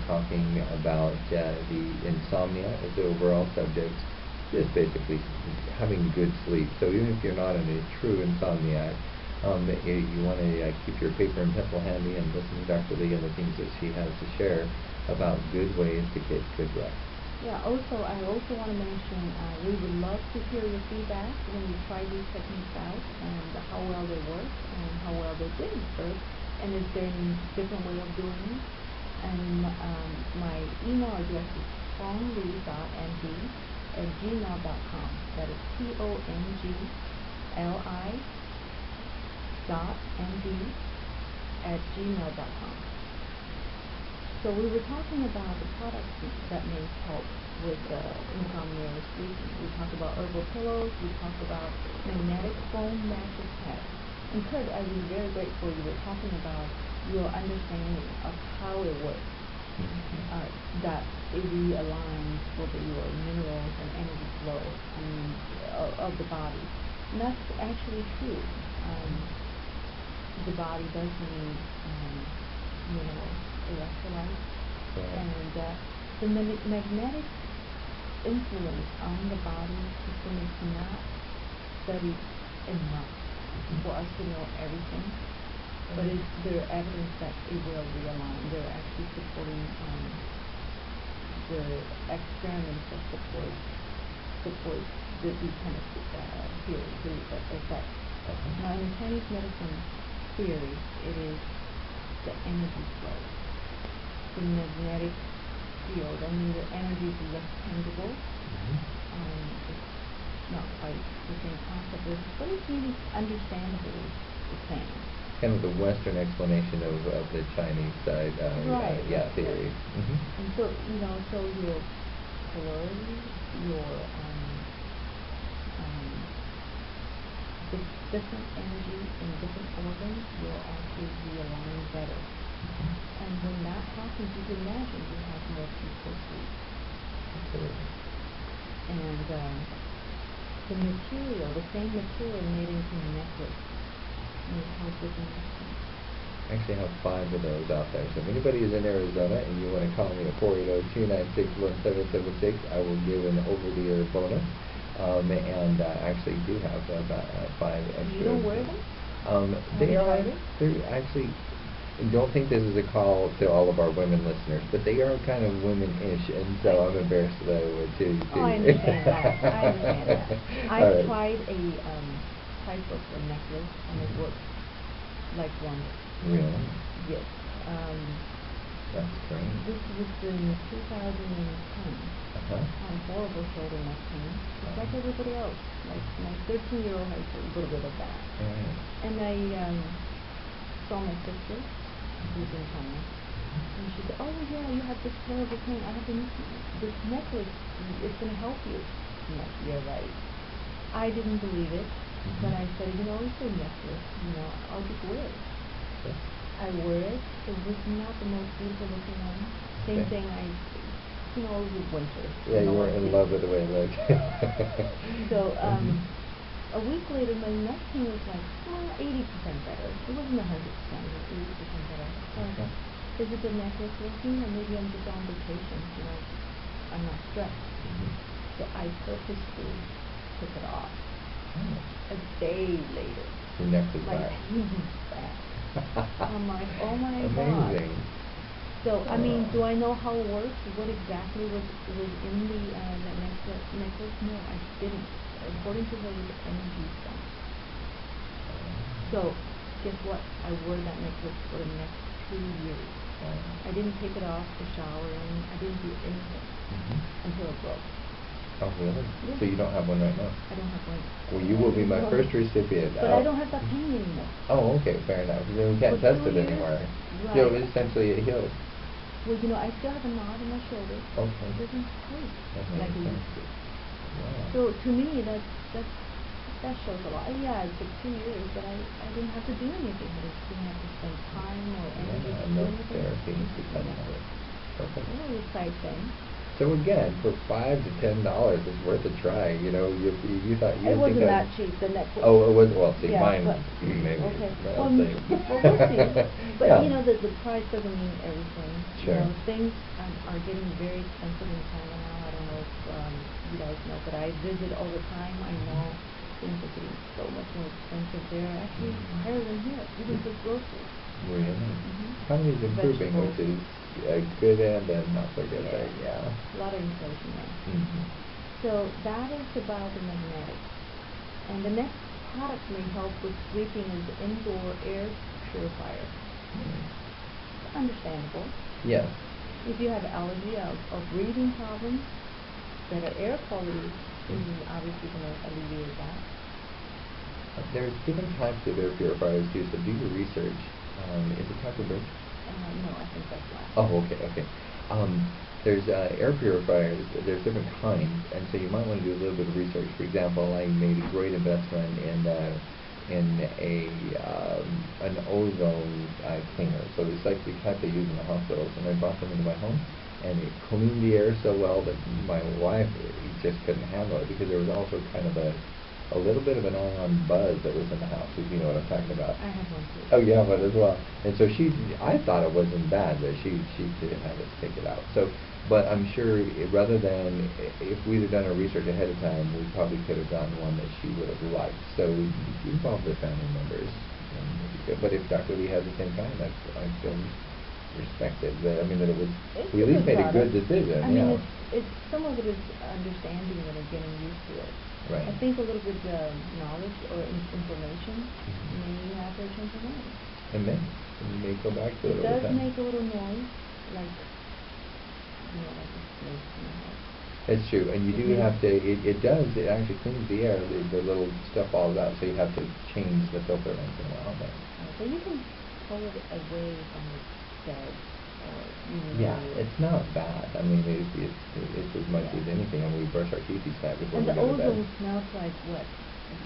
talking about the insomnia as the overall subject, just basically having good sleep. So even if you're not a true insomniac, you want to keep your paper and pencil handy and listen to Dr. Lee and the things that she has to share about good ways to get good rest. Yeah, I also want to mention, we would love to hear your feedback when you try these techniques out and how well they work and how well they didn't work, and is there any different way of doing it. And my email address is tongli.md@gmail.com. That is tongli.md@gmail.com. So we were talking about the products that may help with insomnia or sleeping. We talked about herbal pillows. We talked about magnetic foam mattress pads. And Kurt, I was very grateful you were talking about your understanding of how it works. That it realigns with your minerals and energy flow of the body. And that's actually true. The body does need minerals, electrolytes, and the magnetic influence on the body system is not studied enough for us to know everything. But there are evidence that it will realign. They're actually supporting the experiments that support these kind of theories, the effects. Now, in Chinese medicine theory, it is the energy flow, the magnetic field. I mean, the energy is less tangible. It's not quite the same concept, but it's really understandably the same. Kind of the Western explanation of the Chinese side, right. Theory. And so, so your polarity, your the different energy in different organs will actually realign better. And when that happens, you can imagine you have more peaceful sleep. Absolutely. And the same material made into a necklace may help with the necklace. I actually have 5 of those out there. So if anybody is in Arizona and you want to call me at 480-296-1776, I will give an over-the-air bonus. And actually do have about 5 extra. You don't wear them? They're actually, don't think this is a call to all of our women listeners, but they are kind of women-ish, and so I'm embarrassed that I would too. Oh, I understand that. I've tried a trifocal necklace, and it works like one. Really? Yes. That's great. This was in 2010. I had horrible shoulder neck pain, just like everybody else. Like my 13-year-old has a little bit of that. And I saw my sister, who's in China, and she said, "Oh yeah, you have this terrible pain. I have this necklace. It's going to help you." I'm like, "You're right." I didn't believe it, but I said, "It's a necklace. I'll just wear it." I wear it. It was not the most beautiful looking one. Same thing. It was winter. Yeah, you weren't in love with the way it looked. So, a week later, my neck pain was like 80% better. It wasn't 100%, it was 80% better. So I thought, is it the necklace working, or maybe I'm just on vacation? I'm not stressed. So I purposely took it off. A day later, your neck was my back. pain was back. I'm like, oh my Amazing. God. So, do I know how it works? What exactly was in the necklace? No, I didn't. According to her, it was energy stuff. So, guess what? I wore that necklace for the next 2 years. I didn't take it off for showering. I didn't do anything until it broke. Oh, really? Yeah. So you don't have one right now? I don't have one. Well, you will be my first recipient. But I don't have that pain anymore. Oh, okay, fair enough. Then we can't test it anymore. Right. Essentially it healed. Well, I still have a knot in my shoulder. Okay. It doesn't hurt like it used to. Wow. So to me, that shows a lot. Yeah, it took 2 years, but I didn't have to do anything. I just didn't have to spend time or energy to do anything. Therapy because of it. Perfect. It was a side thing. So again, for $5 to $10, it's worth a try. You know, you thought you It would think wasn't that cheap, the necklace. Oh, it was. Well, see, Yeah, mine but, maybe. okay. But Well, I'll say. well, we'll see. But Yeah. you know, the price doesn't mean everything. Sure. You know, things are getting very expensive in China now. I don't know if you guys know, but I visit all the time. I know things are getting so much more expensive there. Actually, higher than here, even for groceries. Really? Mm-hmm. Economy's improving, which is a good and a not so good thing. Yeah. A lot of inflation there. Mm-hmm. So that is about the magnetics. And the next product may help with sleeping is the indoor air purifier. Mm-hmm. Understandable. Yes. If you have allergy or breathing problems, better air quality is obviously going to alleviate that. There's different types of air purifiers too, so do your research. Is it time for break? No, I think that's last. Oh, okay, okay. There's air purifiers, there's different kinds, and so you might want to do a little bit of research. For example, I made a great investment in an ozone cleaner. So it's like the type they use in the hospitals, and I brought them into my home, and it cleaned the air so well that my wife just couldn't handle it, because there was also kind of a little bit of an ion buzz that was in the house, if you know what I'm talking about. I have one too. Oh, you have one as well. And so I thought it wasn't bad, but she didn't have us take it out. So, but I'm sure rather than, if we'd have done our research ahead of time, we probably could have gotten one that she would have liked. So involve the family members. But if Dr. Lee had the same kind, I still respect it. But I mean, that it was, we at least made a good decision. I mean, it's some of it is understanding it and getting used to it. Right. I think a little bit of knowledge or information may have her change her mind. And then you may go back to it. It does make a little noise, like, you know, like a snake in the house. It's true, and you do have to. It does. It actually cleans the air. The little stuff falls out, so you have to change the filter once in a while. But so you can pull it away from the bed. Yeah, it's not bad. I mean, it's as much as anything, and we brush our teeth each night before we go to bed. And the ozone smells like what?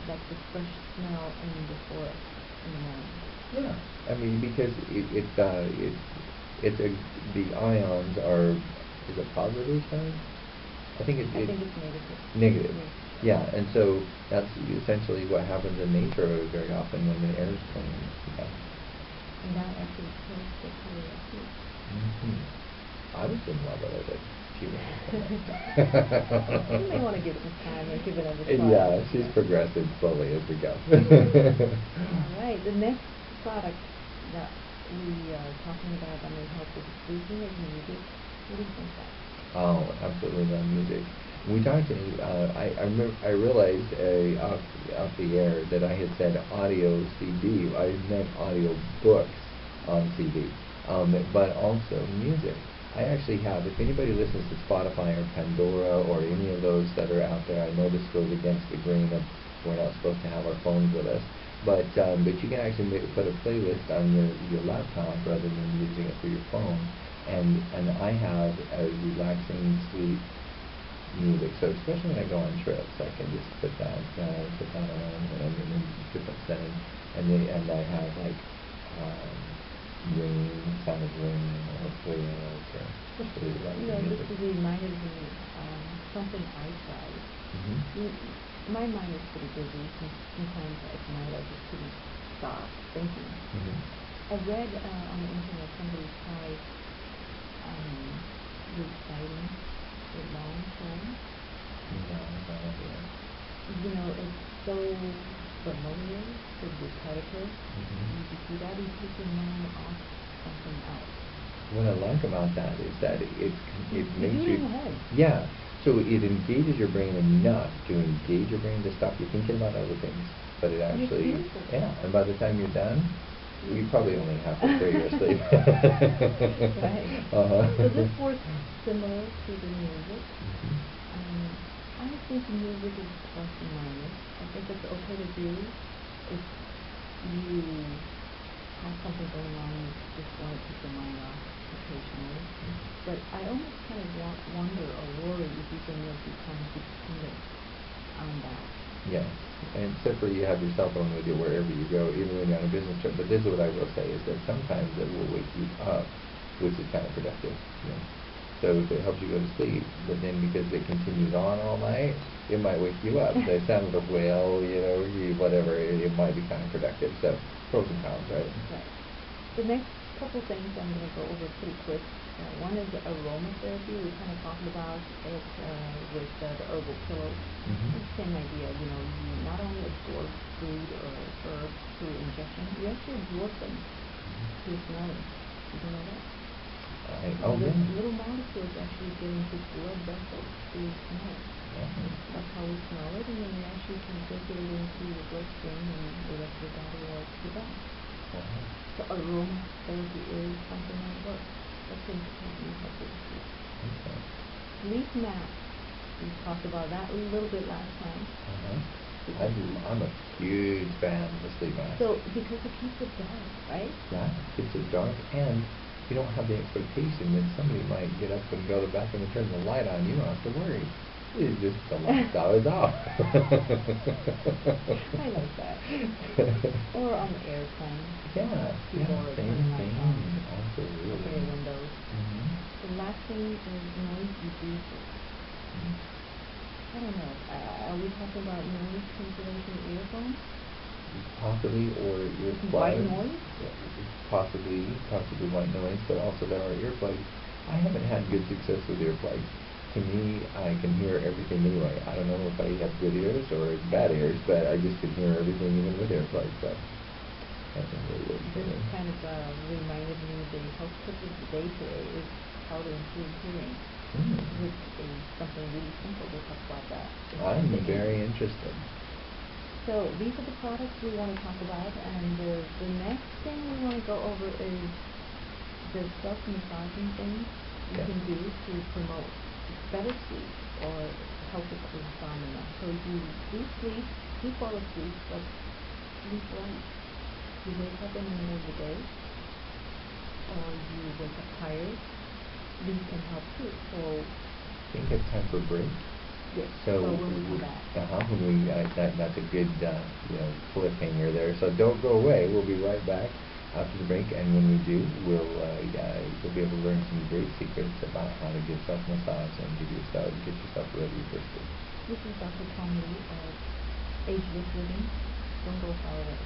Like the fresh smell in the forest in the morning. Yeah, I mean, because the ions are, is it positive charge? I think it's negative. Negative. Yeah, and so that's essentially what happens in nature very often when the air is clean. Yeah. And that actually kills the color of food. I was in love with it. She was. You may want to give it some time and give it another try. Yeah, she's progressing slowly as we go. All right, the next product that we are talking about that may help with sleeping is music. What do you think of that? Oh, absolutely love music. We talked. I realized off the air that I had said audio CD. I meant audio books on CD. But also music. I actually have, if anybody listens to Spotify or Pandora or any of those that are out there, I know this goes against the grain of we're not supposed to have our phones with us, but you can actually put a playlist on your laptop rather than using it for your phone, and I have a relaxing sleep music, so especially when I go on trips, I can just put that on and I'm in different settings, and I have like rain, sound of rain, or whales, or especially like music. This reminded me something I tried. My mind is pretty busy. Sometimes at night I just couldn't stop thinking. I read on the internet somebody tried reciting a long poem. You know, it's so familiar, so repetitive. You see that, you take your mind off something else. What I like about that is that it makes you. Ahead. Yeah. So it engages your brain enough to engage your brain to stop you thinking about other things. But it actually, and by the time you're done, you probably only halfway through your sleep. Right. So this works similar to the music. I think music is plus and minus. I think it's okay to do if you have something going on and just want to take your mind off occasionally. But I almost kind of wonder or worry if you can become dependent on that. Yes, and except for you have your cell phone with you wherever you go, even when you're on a business trip. But this is what I will say, is that sometimes it will wake you up, which is kind of productive. Yeah. So if it helps you go to sleep, but then because it continues on all night, it might wake you up. They sound like a whale, whatever, it might be counterproductive. So pros and cons, right? Right. The next couple things I'm going to go over pretty quick. One is aromatherapy. We kind of talked about it with the herbal pillows. It's the same idea. You not only absorb food or herbs through ingestion, you actually absorb them through smelling. Did you know that? Little molecules actually get into blood vessels through smell. That's how we smell it, and then we actually can circulate it into the bloodstream and the rest of the body or to the bone. So aromatherapy is something that works. That's important. Sleep mask. We talked about that a little bit last time. I'm a huge fan of the sleep mask. So because it keeps it dark, right? Yeah, it keeps it dark, and you don't have the expectation that somebody might get up and go to the bathroom and turn the light on. You don't have to worry. It's just the light's always off. I like that. Or on the airplane. Yeah, People are same turning thing. lights on. Absolutely. Okay, windows. The last thing is noise reducer. I don't know. Are we talking about noise cancellation earphones? Possibly, or earplugs. White noise? Possibly white noise, but also there are earplugs. I haven't had good success with earplugs. To me, I can hear everything anyway. I don't know if I have good ears or bad ears, but I just can hear everything even with earplugs. So that's really what you This kind of reminded me the health tip of the day today is how to improve hearing. With something really simple. We'll talk about that. I'm very interested. So these are the products we want to talk about, and the next thing we want to go over is the self-massaging things you can do to promote better sleep or help with insomnia. So you do sleep, you fall asleep, but sleep light. You wake up in the middle of the day, or you wake up tired, these can help too. So I think it's time for a break. Yes. So when we come back. When that's a good cliffhanger there. So don't go away. We'll be right back after the break, and when we do, you'll be able to learn some great secrets about how to give self-massage and get yourself ready for sleep. This is Dr. Tom Lee of Ageless Living. Don't go far away.